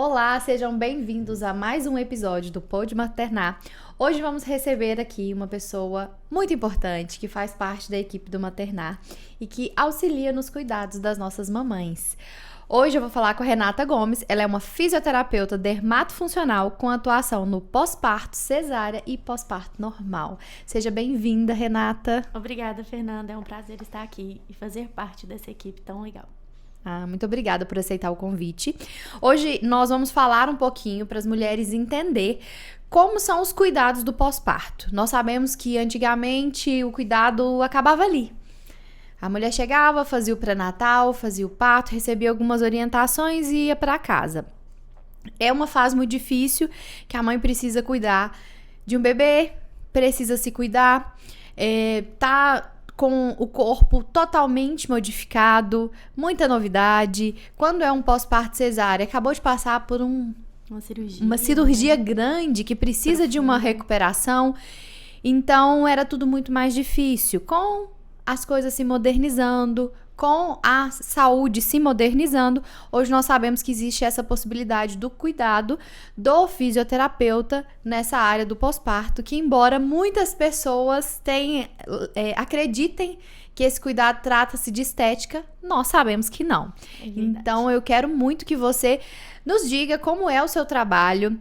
Olá, sejam bem-vindos a mais um episódio do Pode Maternar. Hoje vamos receber aqui uma pessoa muito importante que faz parte da equipe do Maternar e que auxilia nos cuidados das nossas mamães. Hoje eu vou falar com a Renata Gomes, ela é uma fisioterapeuta dermatofuncional com atuação no pós-parto, cesárea e pós-parto normal. Seja bem-vinda, Renata. Obrigada, Fernanda, é um prazer estar aqui e fazer parte dessa equipe tão legal. Muito obrigada por aceitar o convite. Hoje nós vamos falar um pouquinho para as mulheres entender como são os cuidados do pós-parto. Nós sabemos que antigamente o cuidado acabava ali. A mulher chegava, fazia o pré-natal, fazia o parto, recebia algumas orientações e ia para casa. É uma fase muito difícil que a mãe precisa cuidar de um bebê, precisa se cuidar, tá com o corpo totalmente modificado, muita novidade. Quando é um pós-parto cesárea, acabou de passar por uma cirurgia grande que precisa de uma recuperação. Então, era tudo muito mais difícil. Com as coisas se modernizando, com a saúde se modernizando, hoje nós sabemos que existe essa possibilidade do cuidado do fisioterapeuta nessa área do pós-parto, que embora muitas pessoas acreditem que esse cuidado trata-se de estética, nós sabemos que não. Então eu quero muito que você nos diga como é o seu trabalho,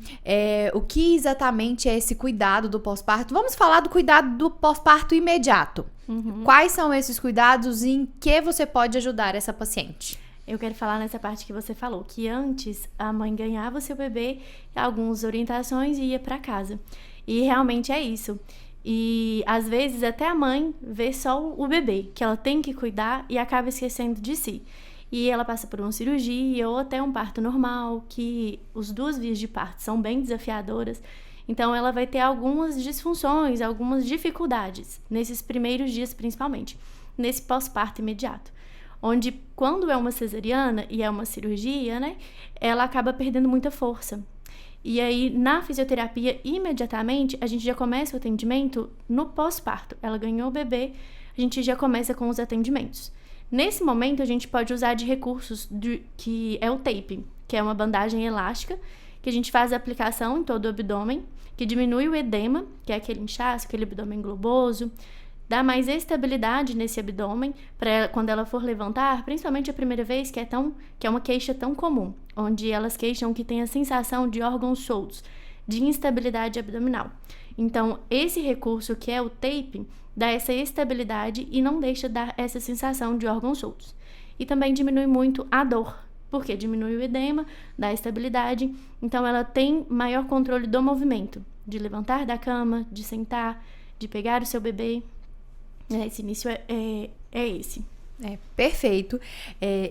o que exatamente é esse cuidado do pós-parto. Vamos falar do cuidado do pós-parto imediato. Quais são esses cuidados e em que você pode ajudar essa paciente? Eu quero falar nessa parte que você falou, que antes a mãe ganhava o seu bebê, algumas orientações e ia para casa. E realmente é isso. E às vezes até a mãe vê só o bebê, que ela tem que cuidar e acaba esquecendo de si. E ela passa por uma cirurgia ou até um parto normal, que as 2 vias de parto são bem desafiadoras. Então, ela vai ter algumas disfunções, algumas dificuldades, nesses primeiros dias principalmente, nesse pós-parto imediato. Onde, quando é uma cesariana e é uma cirurgia, né, ela acaba perdendo muita força. E aí, na fisioterapia, imediatamente, a gente já começa o atendimento no pós-parto. Ela ganhou o bebê, a gente já começa com os atendimentos. Nesse momento, a gente pode usar de recursos que é o tape, que é uma bandagem elástica, que a gente faz a aplicação em todo o abdômen, que diminui o edema, que é aquele inchaço, aquele abdômen globoso, dá mais estabilidade nesse abdômen para quando ela for levantar, principalmente a primeira vez, que é uma queixa tão comum, onde elas queixam que tem a sensação de órgãos soltos, de instabilidade abdominal. Então, esse recurso que é o tape dá essa estabilidade e não deixa dar essa sensação de órgãos soltos. E também diminui muito a dor, porque diminui o edema, dá estabilidade, então ela tem maior controle do movimento, de levantar da cama, de sentar, de pegar o seu bebê. Esse início é esse. Perfeito.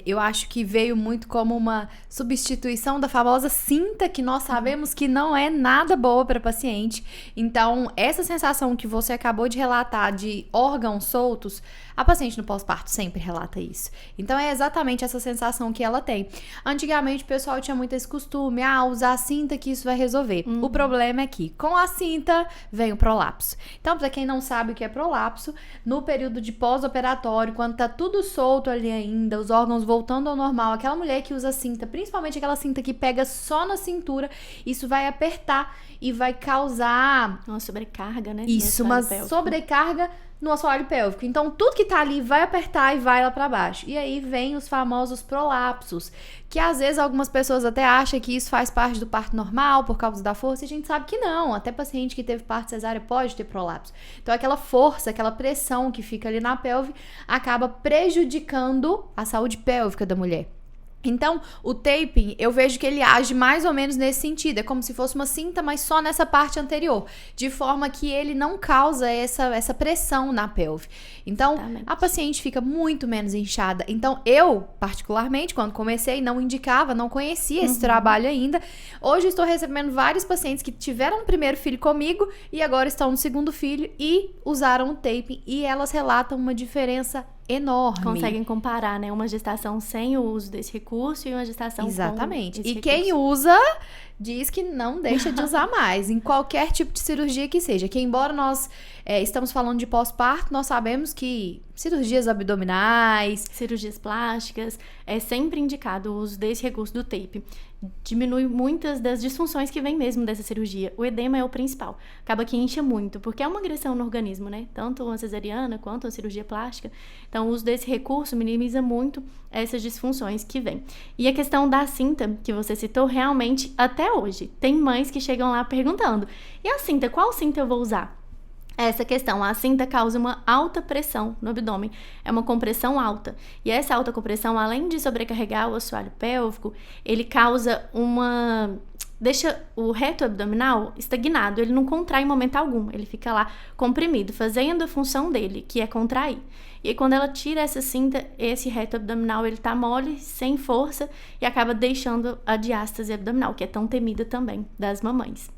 Eu acho que veio muito como uma substituição da famosa cinta, que nós sabemos que não é nada boa para paciente. Então, essa sensação que você acabou de relatar de órgãos soltos, a paciente no pós-parto sempre relata isso. Então, é exatamente essa sensação que ela tem. Antigamente, o pessoal tinha muito esse costume, usar a cinta que isso vai resolver. O problema é que, com a cinta, vem o prolapso. Então, para quem não sabe o que é prolapso, no período de pós-operatório, quando tá tudo solto ali ainda, os órgãos voltando ao normal, aquela mulher que usa cinta, principalmente aquela cinta que pega só na cintura, isso vai apertar e vai causar uma sobrecarga, né? Isso, uma sobrecarga no assoalho pélvico. Então, tudo que tá ali vai apertar e vai lá pra baixo. E aí vem os famosos prolapsos, que às vezes algumas pessoas até acham que isso faz parte do parto normal por causa da força, e a gente sabe que não. Até paciente que teve parto cesárea pode ter prolapso. Então, aquela força, aquela pressão que fica ali na pelve acaba prejudicando a saúde pélvica da mulher. Então, o taping, eu vejo que ele age mais ou menos nesse sentido. É como se fosse uma cinta, mas só nessa parte anterior. De forma que ele não causa essa pressão na pelve. Então, exatamente, a paciente fica muito menos inchada. Então, eu, particularmente, quando comecei, não indicava, não conhecia esse trabalho ainda. Hoje, estou recebendo vários pacientes que tiveram o primeiro filho comigo e agora estão no segundo filho e usaram o taping. E elas relatam uma diferença enorme. Conseguem comparar, né? Uma gestação sem o uso desse recurso e uma gestação exatamente. com esse recurso. Quem usa diz que não deixa de usar mais, em qualquer tipo de cirurgia que seja. Que embora nós estamos falando de pós-parto, nós sabemos que cirurgias abdominais. Cirurgias plásticas, é sempre indicado o uso desse recurso do tape. Diminui muitas das disfunções que vem mesmo dessa cirurgia. O edema é o principal. Acaba que incha muito, porque é uma agressão no organismo, né? Tanto uma cesariana quanto a cirurgia plástica. Então, o uso desse recurso minimiza muito essas disfunções que vêm. E a questão da cinta, que você citou, realmente, até hoje, tem mães que chegam lá perguntando: e a cinta, qual cinta eu vou usar? Essa questão, a cinta causa uma alta pressão no abdômen, é uma compressão alta. E essa alta compressão, além de sobrecarregar o assoalho pélvico, ele causa deixa o reto abdominal estagnado, ele não contrai em momento algum, ele fica lá comprimido, fazendo a função dele, que é contrair. E aí, quando ela tira essa cinta, esse reto abdominal, ele tá mole, sem força, e acaba deixando a diástase abdominal, que é tão temida também das mamães.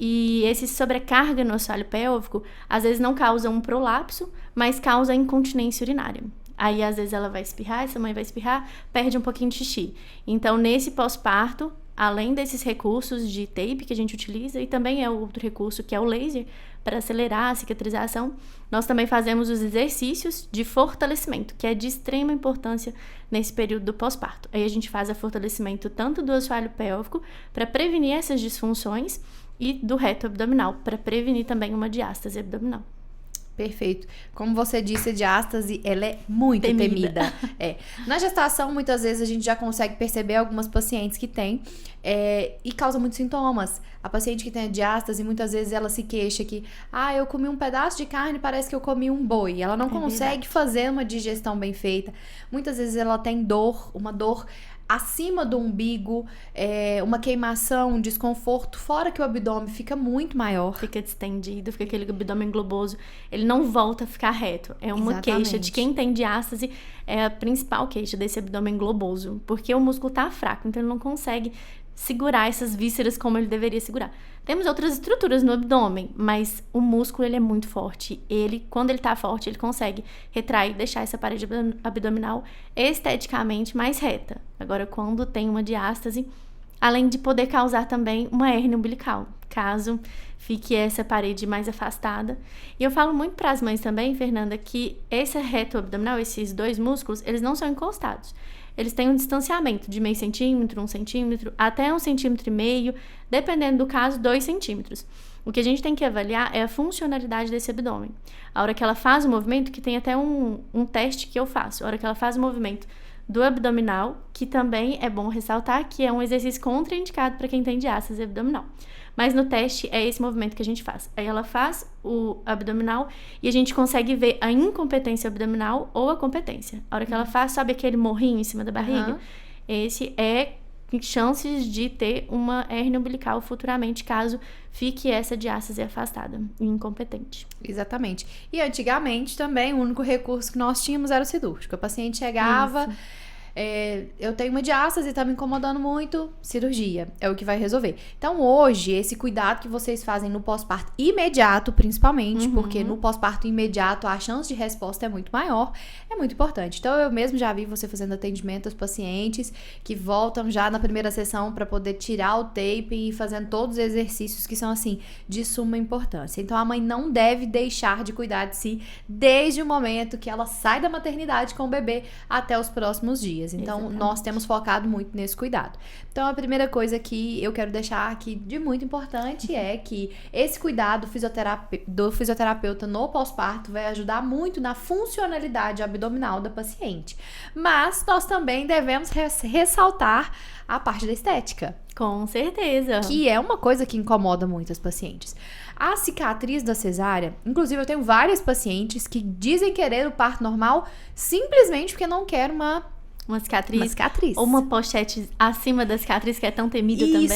E esse sobrecarga no assoalho pélvico, às vezes não causa um prolapso, mas causa incontinência urinária. Aí, às vezes, ela vai espirrar, essa mãe vai espirrar, perde um pouquinho de xixi. Então, nesse pós-parto, além desses recursos de tape que a gente utiliza, e também é outro recurso que é o laser, para acelerar a cicatrização, nós também fazemos os exercícios de fortalecimento, que é de extrema importância nesse período do pós-parto. Aí a gente faz o fortalecimento tanto do assoalho pélvico, para prevenir essas disfunções, e do reto abdominal, para prevenir também uma diástase abdominal. Perfeito. Como você disse, a diástase, ela é muito temida. Na gestação, muitas vezes, a gente já consegue perceber algumas pacientes que têm e causa muitos sintomas. A paciente que tem a diástase, muitas vezes ela se queixa que eu comi um pedaço de carne, parece que eu comi um boi. Ela não consegue fazer uma digestão bem feita. Muitas vezes ela tem uma dor acima do umbigo, uma queimação, um desconforto, fora que o abdômen fica muito maior. Fica distendido, fica aquele abdômen globoso, ele não volta a ficar reto. É uma queixa de quem tem diástase, é a principal queixa desse abdômen globoso, porque o músculo tá fraco, então ele não consegue segurar essas vísceras como ele deveria segurar. Temos outras estruturas no abdômen, mas o músculo ele é muito forte. Quando ele tá forte, ele consegue retrair, deixar essa parede abdominal esteticamente mais reta. Agora, quando tem uma diástase, além de poder causar também uma hérnia umbilical, caso fique essa parede mais afastada. E eu falo muito para as mães também, Fernanda, que esse reto abdominal, esses dois músculos, eles não são encostados. Eles têm um distanciamento de meio centímetro, 1 centímetro, até 1,5 centímetro, dependendo do caso, 2 centímetros. O que a gente tem que avaliar é a funcionalidade desse abdômen. A hora que ela faz o movimento, que tem até um teste que eu faço, a hora que ela faz o movimento do abdominal, que também é bom ressaltar que é um exercício contraindicado para quem tem diástase abdominal. Mas no teste é esse movimento que a gente faz. Aí ela faz o abdominal e a gente consegue ver a incompetência abdominal ou a competência. A hora que ela faz, sabe aquele morrinho em cima da barriga? Esse é chances de ter uma hérnia umbilical futuramente, caso fique essa diástase afastada e incompetente. Exatamente. E antigamente também o único recurso que nós tínhamos era o cirúrgico. A paciente chegava... eu tenho uma diástase, tá me incomodando muito, cirurgia, é o que vai resolver. Então hoje, esse cuidado que vocês fazem no pós-parto imediato, principalmente, porque no pós-parto imediato a chance de resposta é muito maior, é muito importante. Então eu mesmo já vi você fazendo atendimento aos pacientes que voltam já na primeira sessão para poder tirar o tape e fazendo todos os exercícios que são assim, de suma importância. Então a mãe não deve deixar de cuidar de si desde o momento que ela sai da maternidade com o bebê até os próximos dias. Então, Exatamente. Nós temos focado muito nesse cuidado. Então, a primeira coisa que eu quero deixar aqui de muito importante é que esse cuidado do fisioterapeuta no pós-parto vai ajudar muito na funcionalidade abdominal da paciente. Mas nós também devemos ressaltar a parte da estética. Com certeza. Que é uma coisa que incomoda muito as pacientes. A cicatriz da cesárea, inclusive eu tenho várias pacientes que dizem querer o parto normal simplesmente porque não quer uma cicatriz. Ou uma pochete acima da cicatriz, que é tão temida também.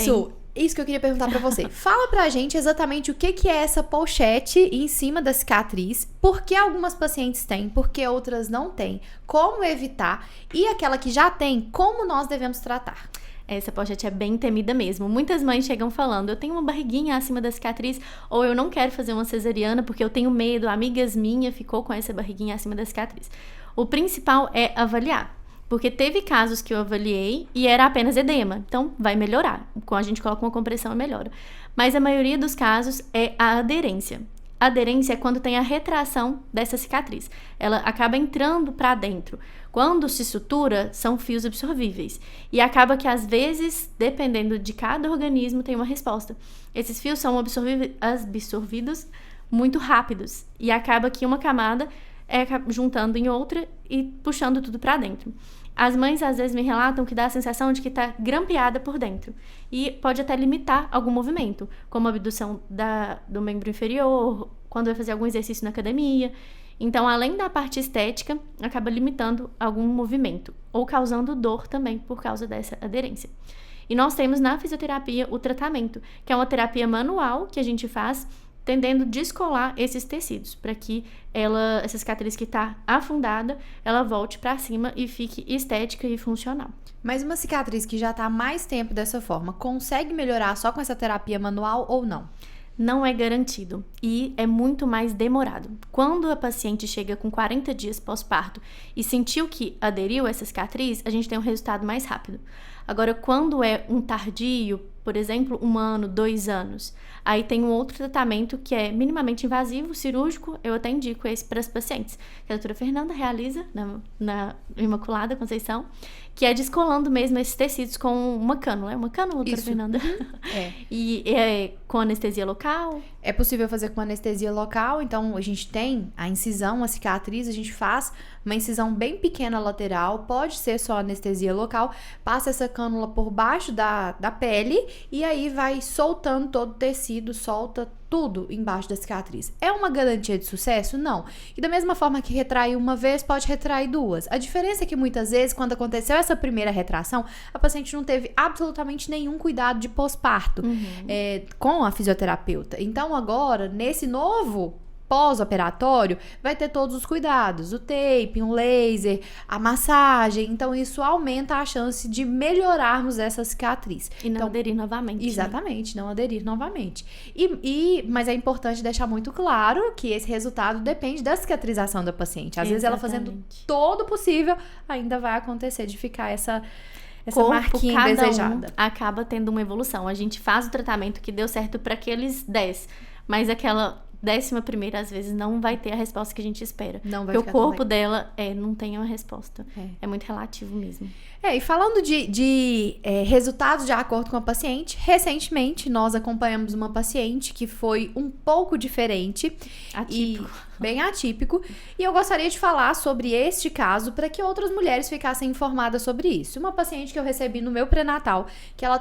Isso que eu queria perguntar pra você. Fala pra gente exatamente o que é essa pochete em cima da cicatriz, por que algumas pacientes têm, por que outras não têm, como evitar, e aquela que já tem, como nós devemos tratar. Essa pochete é bem temida mesmo. Muitas mães chegam falando, eu tenho uma barriguinha acima da cicatriz, ou eu não quero fazer uma cesariana porque eu tenho medo, amigas minhas ficou com essa barriguinha acima da cicatriz. O principal é avaliar. Porque teve casos que eu avaliei e era apenas edema. Então, vai melhorar. Quando a gente coloca uma compressão, melhora. Mas a maioria dos casos é a aderência. Aderência é quando tem a retração dessa cicatriz. Ela acaba entrando para dentro. Quando se sutura, são fios absorvíveis. E acaba que, às vezes, dependendo de cada organismo, tem uma resposta. Esses fios são absorvidos muito rápidos. E acaba que uma camada é juntando em outra e puxando tudo para dentro. As mães, às vezes, me relatam que dá a sensação de que está grampeada por dentro. E pode até limitar algum movimento, como a abdução do membro inferior, quando vai fazer algum exercício na academia. Então, além da parte estética, acaba limitando algum movimento, ou causando dor também por causa dessa aderência. E nós temos na fisioterapia o tratamento, que é uma terapia manual que a gente faz, tendendo a descolar esses tecidos, para que essa cicatriz que está afundada, ela volte para cima e fique estética e funcional. Mas uma cicatriz que já está há mais tempo dessa forma, consegue melhorar só com essa terapia manual ou não? Não é garantido e é muito mais demorado. Quando a paciente chega com 40 dias pós-parto e sentiu que aderiu a essa cicatriz, a gente tem um resultado mais rápido. Agora, quando é um tardio, por exemplo, 1 ano, 2 anos, aí tem um outro tratamento que é minimamente invasivo, cirúrgico, eu até indico esse para as pacientes, que a doutora Fernanda realiza na Imaculada Conceição, que é descolando mesmo esses tecidos com uma cânula. É uma cânula, doutora Fernanda? É. E é com anestesia local? É possível fazer com anestesia local, então a gente tem a incisão, a cicatriz, a gente faz uma incisão bem pequena lateral, pode ser só anestesia local, passa essa cânula por baixo da pele e aí vai soltando todo o tecido, solta tudo embaixo da cicatriz. É uma garantia de sucesso? Não. E da mesma forma que retrai uma vez, pode retrair 2. A diferença é que muitas vezes, quando aconteceu essa primeira retração, a paciente não teve absolutamente nenhum cuidado de pós-parto com a fisioterapeuta. Então agora, nesse novo pós-operatório, vai ter todos os cuidados, o tape, um laser, a massagem, então isso aumenta a chance de melhorarmos essa cicatriz. E não aderir novamente. Exatamente, não aderir novamente. Mas é importante deixar muito claro que esse resultado depende da cicatrização da paciente. Às vezes ela fazendo todo o possível, ainda vai acontecer de ficar essa marquinha indesejada. Acaba tendo uma evolução. A gente faz o tratamento que deu certo para aqueles 10, mas aquela 11ª, às vezes, não vai ter a resposta que a gente espera. Não vai porque o corpo dela não tem uma resposta. É muito relativo mesmo. E falando de resultados de acordo com a paciente, recentemente nós acompanhamos uma paciente que foi um pouco diferente. Atípico. Bem atípico. E eu gostaria de falar sobre este caso para que outras mulheres ficassem informadas sobre isso. Uma paciente que eu recebi no meu pré-natal, que ela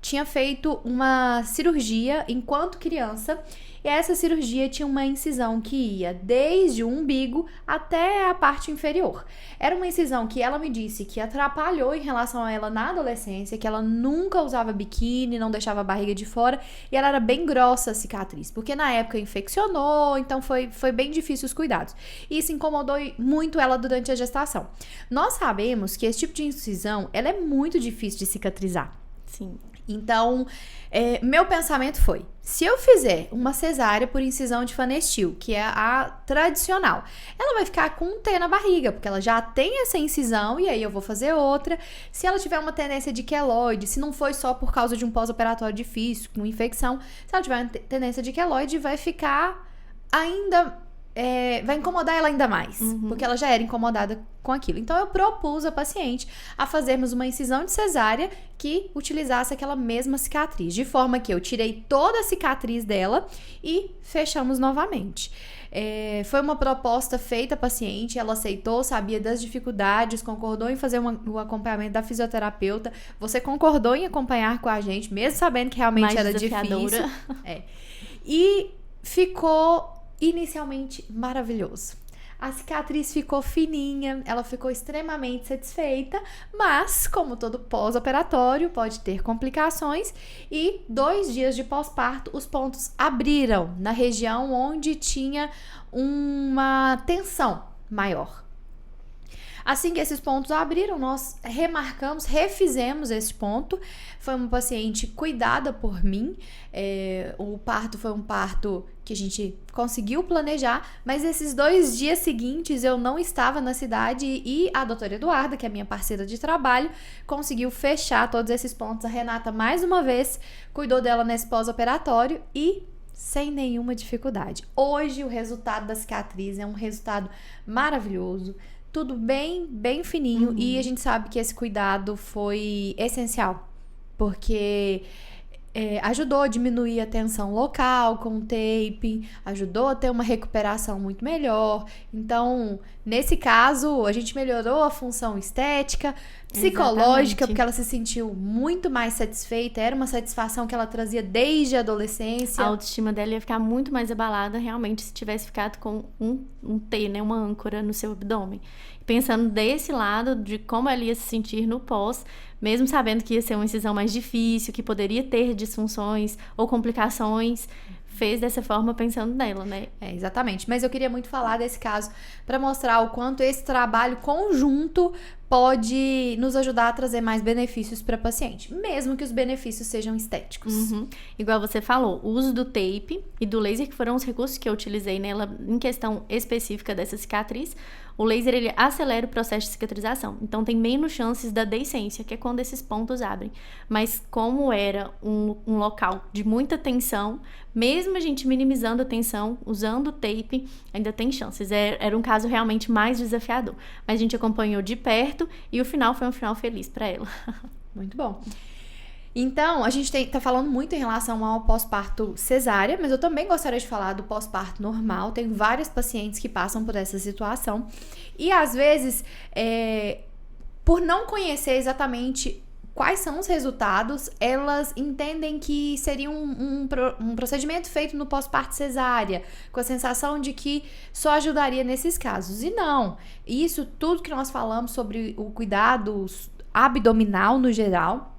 tinha feito uma cirurgia enquanto criança. E essa cirurgia tinha uma incisão que ia desde o umbigo até a parte inferior. Era uma incisão que ela me disse que atrapalhou em relação a ela na adolescência, que ela nunca usava biquíni, não deixava a barriga de fora, e ela era bem grossa a cicatriz, porque na época infeccionou, então foi bem difícil os cuidados. E isso incomodou muito ela durante a gestação. Nós sabemos que esse tipo de incisão, ela é muito difícil de cicatrizar. Sim. Então, meu pensamento foi, se eu fizer uma cesárea por incisão de Fanestil, que é a tradicional, ela vai ficar com um T na barriga, porque ela já tem essa incisão e aí eu vou fazer outra. Se ela tiver uma tendência de queloide, se não foi só por causa de um pós-operatório difícil, com infecção, se ela tiver uma tendência de queloide, vai ficar ainda... vai incomodar ela ainda mais, porque ela já era incomodada com aquilo. Então, eu propus à paciente a fazermos uma incisão de cesárea que utilizasse aquela mesma cicatriz, de forma que eu tirei toda a cicatriz dela e fechamos novamente. Foi uma proposta feita à paciente, ela aceitou, sabia das dificuldades, concordou em fazer o acompanhamento da fisioterapeuta. Você concordou em acompanhar com a gente, mesmo sabendo que realmente mais era difícil. E ficou inicialmente maravilhoso. A cicatriz ficou fininha, ela ficou extremamente satisfeita, mas, como todo pós-operatório, pode ter complicações e 2 dias de pós-parto, os pontos abriram na região onde tinha uma tensão maior. Assim que esses pontos abriram, nós remarcamos, refizemos esse ponto. Foi uma paciente cuidada por mim. O parto foi um parto que a gente conseguiu planejar, mas esses 2 dias seguintes eu não estava na cidade e a doutora Eduarda, que é minha parceira de trabalho, conseguiu fechar todos esses pontos. A Renata, mais uma vez, cuidou dela nesse pós-operatório e sem nenhuma dificuldade. Hoje o resultado da cicatriz é um resultado maravilhoso, tudo bem fininho, e a gente sabe que esse cuidado foi essencial, porque ajudou a diminuir a tensão local com o taping, ajudou a ter uma recuperação muito melhor. Então, nesse caso, a gente melhorou a função estética, psicológica, Exatamente. porque ela se sentiu muito mais satisfeita, era uma satisfação que ela trazia desde a adolescência. A autoestima dela ia ficar muito mais abalada, realmente, se tivesse ficado com um T, né, uma âncora no seu abdômen. Pensando desse lado, de como ela ia se sentir no pós, mesmo sabendo que ia ser uma incisão mais difícil, que poderia ter disfunções ou complicações, fez dessa forma pensando nela, né? Exatamente. Mas eu queria muito falar desse caso para mostrar o quanto esse trabalho conjunto pode nos ajudar a trazer mais benefícios para a paciente, mesmo que os benefícios sejam estéticos. Igual você falou, o uso do tape e do laser, que foram os recursos que eu utilizei nela em questão específica dessa cicatriz. O laser, ele acelera o processo de cicatrização, então tem menos chances da deiscência, que é quando esses pontos abrem. Mas como era um local de muita tensão, mesmo a gente minimizando a tensão, usando o tape, ainda tem chances. Era um caso realmente mais desafiador, mas a gente acompanhou de perto e o final foi um final feliz para ela. Muito bom. Então, a gente tá falando muito em relação ao pós-parto cesárea, mas eu também gostaria de falar do pós-parto normal. Tem várias pacientes que passam por essa situação. E, às vezes, por não conhecer exatamente quais são os resultados, elas entendem que seria um procedimento feito no pós-parto cesárea, com a sensação de que só ajudaria nesses casos. E não. Isso tudo que nós falamos sobre o cuidado abdominal no geral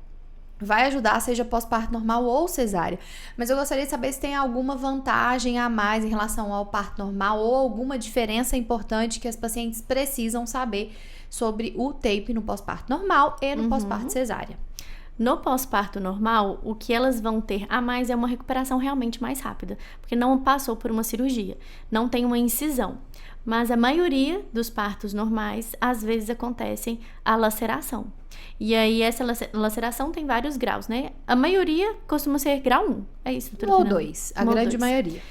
vai ajudar, seja pós-parto normal ou cesárea. Mas eu gostaria de saber se tem alguma vantagem a mais em relação ao parto normal ou alguma diferença importante que as pacientes precisam saber sobre o tape no pós-parto normal e no pós-parto cesárea. No pós-parto normal, o que elas vão ter a mais é uma recuperação realmente mais rápida, porque não passou por uma cirurgia, não tem uma incisão. Mas a maioria dos partos normais, às vezes acontecem a laceração. E aí, essa laceração tem vários graus, né? A maioria costuma ser grau 1. É isso, doutora Ou Fernanda? 2, a grande maioria.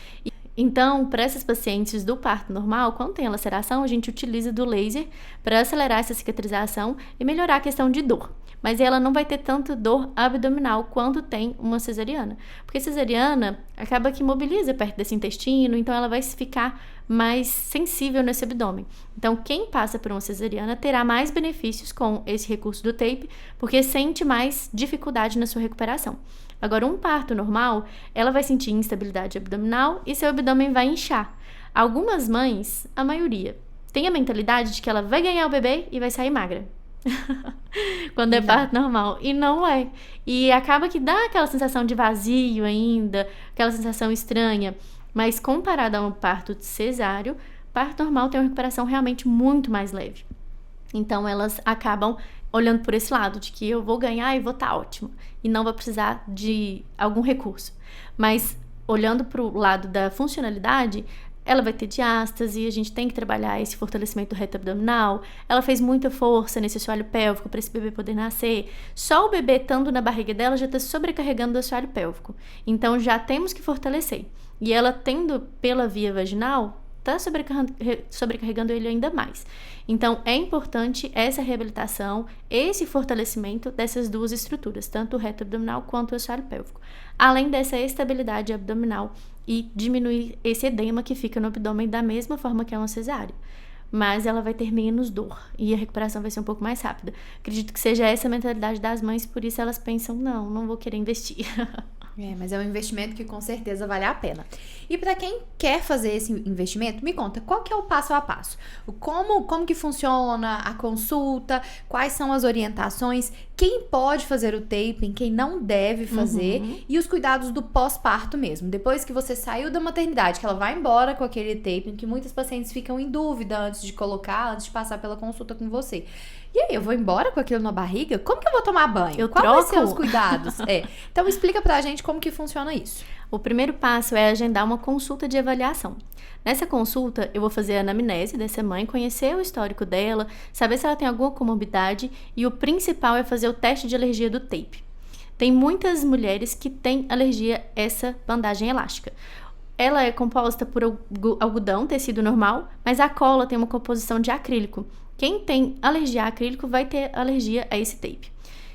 Então, para essas pacientes do parto normal, quando tem a laceração, a gente utiliza do laser para acelerar essa cicatrização e melhorar a questão de dor. Mas ela não vai ter tanto dor abdominal quanto tem uma cesariana. Porque cesariana acaba que mobiliza perto desse intestino, então ela vai ficar mais sensível nesse abdômen. Então, quem passa por uma cesariana terá mais benefícios com esse recurso do tape, porque sente mais dificuldade na sua recuperação. Agora, um parto normal, ela vai sentir instabilidade abdominal e seu abdômen vai inchar. Algumas mães, a maioria, tem a mentalidade de que ela vai ganhar o bebê e vai sair magra. Quando é parto normal. E não é. E acaba que dá aquela sensação de vazio ainda, aquela sensação estranha. Mas comparado a um parto cesáreo, parto normal tem uma recuperação realmente muito mais leve. Então, elas acabam olhando por esse lado, de que eu vou ganhar e vou estar ótimo. E não vou precisar de algum recurso. Mas, olhando para o lado da funcionalidade, ela vai ter diástase, a gente tem que trabalhar esse fortalecimento do reto abdominal. Ela fez muita força nesse assoalho pélvico para esse bebê poder nascer. Só o bebê estando na barriga dela já está sobrecarregando o assoalho pélvico. Então, já temos que fortalecer. E ela tendo pela via vaginal, está sobrecarregando ele ainda mais. Então, é importante essa reabilitação, esse fortalecimento dessas duas estruturas, tanto o reto abdominal quanto o assoalho pélvico. Além dessa estabilidade abdominal e diminuir esse edema que fica no abdômen da mesma forma que é uma cesárea. Mas ela vai ter menos dor e a recuperação vai ser um pouco mais rápida. Acredito que seja essa a mentalidade das mães, por isso elas pensam, não vou querer investir. Mas é um investimento que com certeza vale a pena. E para quem quer fazer esse investimento, me conta, qual que é o passo a passo? Como que funciona a consulta? Quais são as orientações? Quem pode fazer o taping, quem não deve fazer? E os cuidados do pós-parto mesmo. Depois que você saiu da maternidade, que ela vai embora com aquele taping, que muitas pacientes ficam em dúvida antes de colocar, antes de passar pela consulta com você. E aí, eu vou embora com aquilo na barriga? Como que eu vou tomar banho? Qual vai ser os cuidados? Então, explica pra gente como que funciona isso. O primeiro passo é agendar uma consulta de avaliação. Nessa consulta, eu vou fazer a anamnese dessa mãe, conhecer o histórico dela, saber se ela tem alguma comorbidade e o principal é fazer o teste de alergia do tape. Tem muitas mulheres que têm alergia a essa bandagem elástica. Ela é composta por algodão, tecido normal, mas a cola tem uma composição de acrílico. Quem tem alergia a acrílico vai ter alergia a esse tape.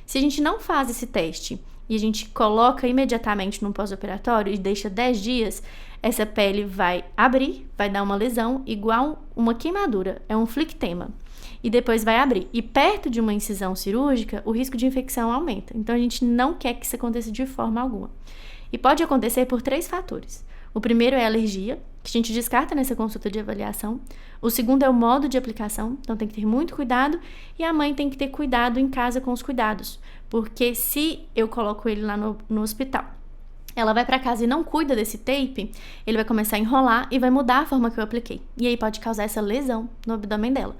Se a gente não faz esse teste e a gente coloca imediatamente no pós-operatório e deixa 10 dias, essa pele vai abrir, vai dar uma lesão igual uma queimadura, é um flictema. E depois vai abrir. E perto de uma incisão cirúrgica, o risco de infecção aumenta. Então, a gente não quer que isso aconteça de forma alguma. E pode acontecer por 3 fatores. O primeiro é a alergia, que a gente descarta nessa consulta de avaliação. O segundo é o modo de aplicação, então tem que ter muito cuidado. E a mãe tem que ter cuidado em casa com os cuidados. Porque se eu coloco ele lá no hospital, ela vai para casa e não cuida desse tape, ele vai começar a enrolar e vai mudar a forma que eu apliquei. E aí pode causar essa lesão no abdômen dela.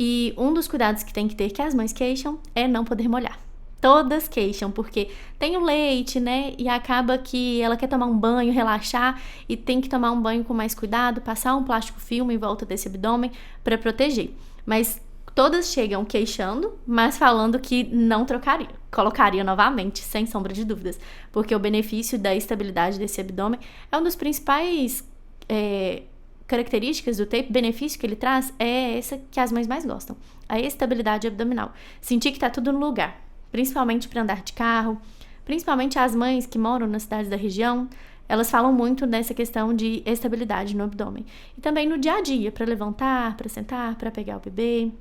E um dos cuidados que tem que ter, que as mães queixam, é não poder molhar. Todas queixam, porque tem o leite, né? E acaba que ela quer tomar um banho, relaxar, e tem que tomar um banho com mais cuidado, passar um plástico filme em volta desse abdômen para proteger. Mas todas chegam queixando, mas falando que não trocaria. Colocaria novamente, sem sombra de dúvidas. Porque o benefício da estabilidade desse abdômen é um dos principais características do tape, benefício que ele traz, é essa que as mães mais gostam. A estabilidade abdominal. Sentir que tá tudo no lugar. Principalmente para andar de carro. Principalmente as mães que moram nas cidades da região. Elas falam muito nessa questão de estabilidade no abdômen. E também no dia a dia, para levantar, para sentar, para pegar o bebê.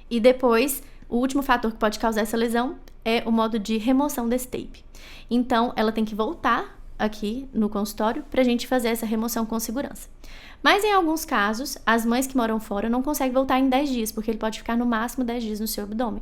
E depois, o último fator que pode causar essa lesão é o modo de remoção desse tape. Então, ela tem que voltar aqui no consultório pra gente fazer essa remoção com segurança. Mas em alguns casos, as mães que moram fora não conseguem voltar em 10 dias, porque ele pode ficar no máximo 10 dias no seu abdômen.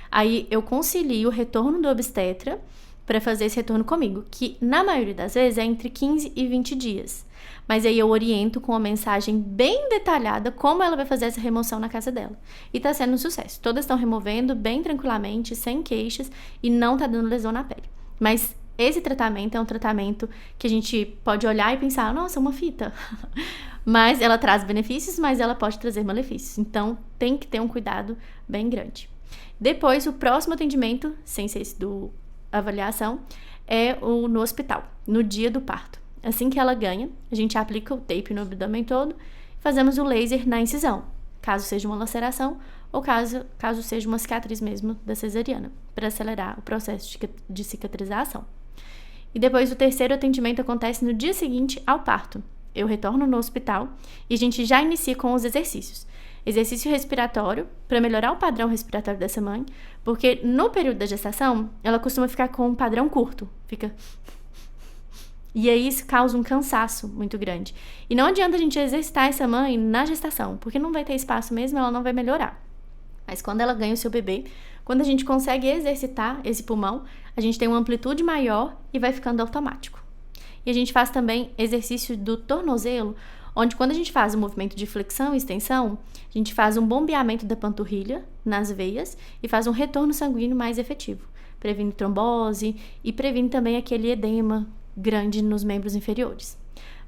Aí eu concilio o retorno do obstetra para fazer esse retorno comigo, que na maioria das vezes é entre 15 e 20 dias. Mas aí eu oriento com uma mensagem bem detalhada como ela vai fazer essa remoção na casa dela. E tá sendo um sucesso. Todas estão removendo bem tranquilamente, sem queixas, e não tá dando lesão na pele. Mas esse tratamento é um tratamento que a gente pode olhar e pensar, nossa, uma fita. Mas ela traz benefícios, mas ela pode trazer malefícios. Então, tem que ter um cuidado bem grande. Depois, o próximo atendimento, sem ser esse do avaliação, é no hospital, no dia do parto. Assim que ela ganha, a gente aplica o tape no abdômen todo, fazemos o laser na incisão, caso seja uma laceração ou caso seja uma cicatriz mesmo da cesariana, para acelerar o processo de cicatrização. E depois o terceiro atendimento acontece no dia seguinte ao parto. Eu retorno no hospital e a gente já inicia com os exercícios. Exercício respiratório, para melhorar o padrão respiratório dessa mãe, porque no período da gestação, ela costuma ficar com um padrão curto, fica... E aí isso causa um cansaço muito grande. E não adianta a gente exercitar essa mãe na gestação, porque não vai ter espaço mesmo, ela não vai melhorar. Mas quando ela ganha o seu bebê, quando a gente consegue exercitar esse pulmão, a gente tem uma amplitude maior e vai ficando automático. E a gente faz também exercício do tornozelo, onde quando a gente faz o movimento de flexão e extensão, a gente faz um bombeamento da panturrilha nas veias e faz um retorno sanguíneo mais efetivo, previne trombose e previne também aquele edema grande nos membros inferiores.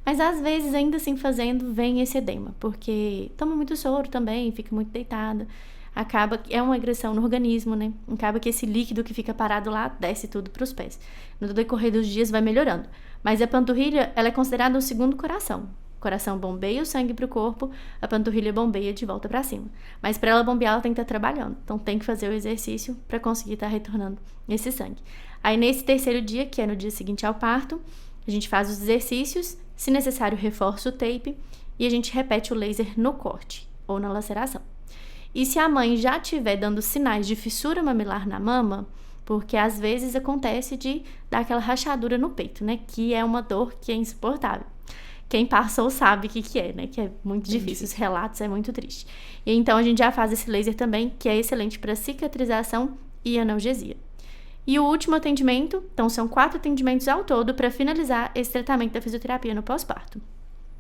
Mas às vezes, ainda assim fazendo, vem esse edema, porque toma muito soro também, fica muito deitada, acaba que é uma agressão no organismo, né? Acaba que esse líquido que fica parado lá desce tudo para os pés. No decorrer dos dias vai melhorando. Mas a panturrilha, ela é considerada o segundo coração. O coração bombeia o sangue para o corpo, a panturrilha bombeia de volta para cima. Mas para ela bombear, ela tem que estar trabalhando. Então tem que fazer o exercício para conseguir estar retornando esse sangue. Aí nesse terceiro dia, que é no dia seguinte ao parto, a gente faz os exercícios, se necessário reforça o tape e a gente repete o laser no corte ou na laceração. E se a mãe já estiver dando sinais de fissura mamilar na mama, porque às vezes acontece de dar aquela rachadura no peito, né? Que é uma dor que é insuportável. Quem passou sabe o que é, né? Que é muito difícil, os relatos é muito triste. E então a gente já faz esse laser também, que é excelente para cicatrização e analgesia. E o último atendimento, então são 4 atendimentos ao todo para finalizar esse tratamento da fisioterapia no pós-parto.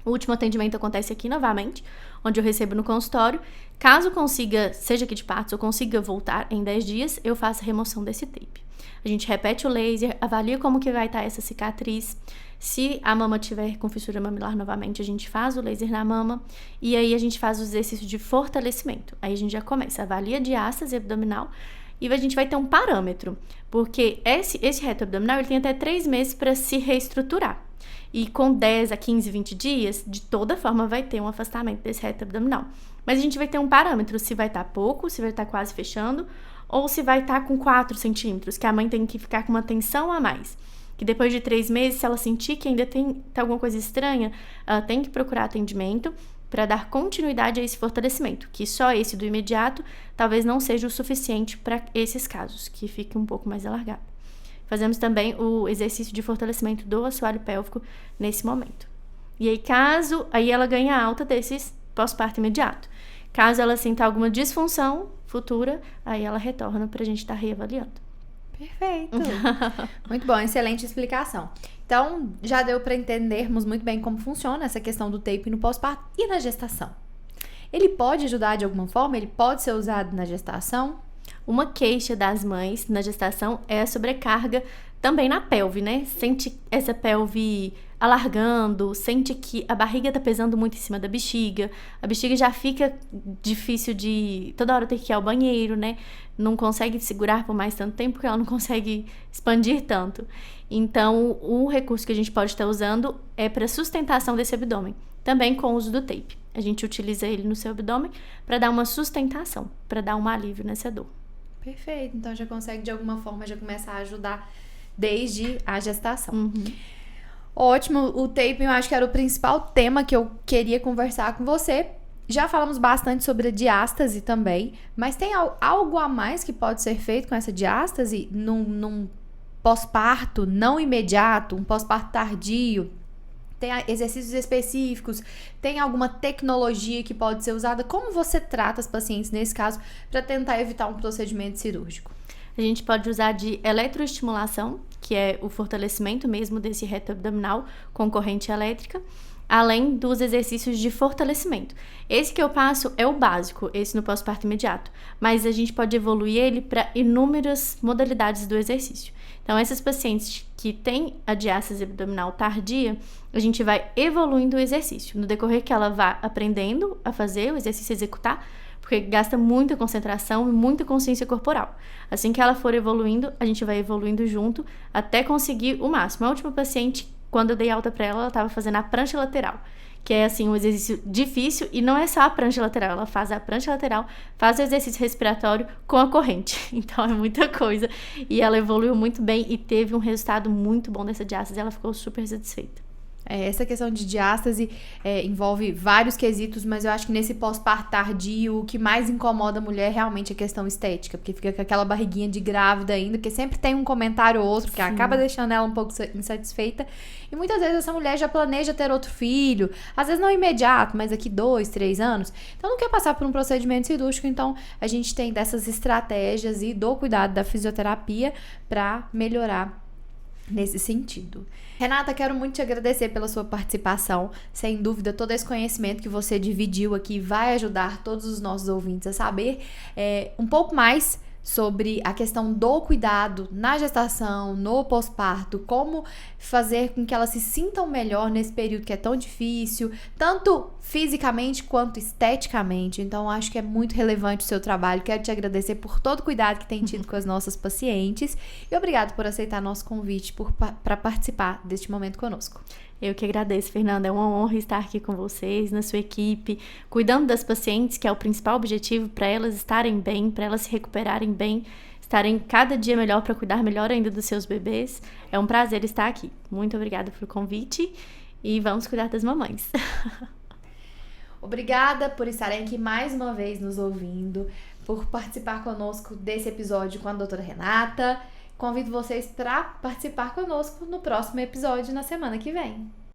O último atendimento acontece aqui novamente, onde eu recebo no consultório. Caso consiga, seja aqui de partos, ou consiga voltar em 10 dias, eu faço a remoção desse tape. A gente repete o laser, avalia como que vai estar essa cicatriz. Se a mama tiver com fissura mamilar novamente, a gente faz o laser na mama. E aí a gente faz o exercício de fortalecimento. Aí a gente já começa, avalia a diástase abdominal, e a gente vai ter um parâmetro, porque esse reto abdominal ele tem até 3 meses para se reestruturar. E com 10 a 15, 20 dias, de toda forma vai ter um afastamento desse reto abdominal. Mas a gente vai ter um parâmetro, se vai estar pouco, se vai estar quase fechando, ou se vai estar com 4 centímetros, que a mãe tem que ficar com uma tensão a mais. Que depois de 3 meses, se ela sentir que ainda tem alguma coisa estranha, ela tem que procurar atendimento para dar continuidade a esse fortalecimento, que só esse do imediato talvez não seja o suficiente para esses casos, que fique um pouco mais alargado. Fazemos também o exercício de fortalecimento do assoalho pélvico nesse momento. E aí ela ganha alta desses pós-parto imediato. Caso ela sinta alguma disfunção futura, aí ela retorna para a gente estar reavaliando. Perfeito. Muito bom, excelente explicação. Então, já deu para entendermos muito bem como funciona essa questão do tape no pós-parto e na gestação. Ele pode ajudar de alguma forma? Ele pode ser usado na gestação? Uma queixa das mães na gestação é a sobrecarga também na pelve, né? Sente essa pelve alargando, sente que a barriga tá pesando muito em cima da bexiga, a bexiga já fica difícil de toda hora ter que ir ao banheiro, né? Não consegue segurar por mais tanto tempo porque ela não consegue expandir tanto. Então, o recurso que a gente pode estar usando é para sustentação desse abdômen, também com o uso do tape. A gente utiliza ele no seu abdômen para dar uma sustentação, para dar um alívio nessa dor. Perfeito, então já consegue de alguma forma já começar a ajudar desde a gestação. Uhum. Ótimo, o tape eu acho que era o principal tema que eu queria conversar com você. Já falamos bastante sobre a diástase também, mas tem algo a mais que pode ser feito com essa diástase num pós-parto não imediato, um pós-parto tardio? Tem exercícios específicos? Tem alguma tecnologia que pode ser usada? Como você trata as pacientes nesse caso para tentar evitar um procedimento cirúrgico? A gente pode usar de eletroestimulação, que é o fortalecimento mesmo desse reto abdominal com corrente elétrica, além dos exercícios de fortalecimento. Esse que eu passo é o básico, esse no pós-parto imediato, mas a gente pode evoluir ele para inúmeras modalidades do exercício. Então, essas pacientes que têm a diástase abdominal tardia, a gente vai evoluindo o exercício. No decorrer que ela vá aprendendo a fazer o exercício, executar, porque gasta muita concentração e muita consciência corporal. Assim que ela for evoluindo, a gente vai evoluindo junto até conseguir o máximo. A última paciente, quando eu dei alta para ela estava fazendo a prancha lateral, que é assim um exercício difícil e não é só a prancha lateral, ela faz a prancha lateral, faz o exercício respiratório com a corrente. Então é muita coisa e ela evoluiu muito bem e teve um resultado muito bom dessa diástase, ela ficou super satisfeita. Essa questão de diástase envolve vários quesitos, mas eu acho que nesse pós-parto tardio, o que mais incomoda a mulher é realmente a questão estética, porque fica com aquela barriguinha de grávida ainda, porque sempre tem um comentário ou outro que acaba deixando ela um pouco insatisfeita, e muitas vezes essa mulher já planeja ter outro filho, às vezes não imediato, mas daqui 2, 3 anos, então não quer passar por um procedimento cirúrgico, então a gente tem dessas estratégias e do cuidado da fisioterapia para melhorar nesse sentido. Renata, quero muito te agradecer pela sua participação. Sem dúvida, todo esse conhecimento que você dividiu aqui vai ajudar todos os nossos ouvintes a saber um pouco mais sobre a questão do cuidado na gestação, no pós-parto, como fazer com que elas se sintam melhor nesse período que é tão difícil, tanto fisicamente quanto esteticamente. Então, acho que é muito relevante o seu trabalho. Quero te agradecer por todo o cuidado que tem tido com as nossas pacientes e obrigado por aceitar nosso convite para participar deste momento conosco. Eu que agradeço, Fernanda. É uma honra estar aqui com vocês, na sua equipe, cuidando das pacientes, que é o principal objetivo, para elas estarem bem, para elas se recuperarem bem, estarem cada dia melhor para cuidar melhor ainda dos seus bebês. É um prazer estar aqui. Muito obrigada pelo convite e vamos cuidar das mamães. Obrigada por estarem aqui mais uma vez nos ouvindo, por participar conosco desse episódio com a doutora Renata. Convido vocês para participar conosco no próximo episódio na semana que vem.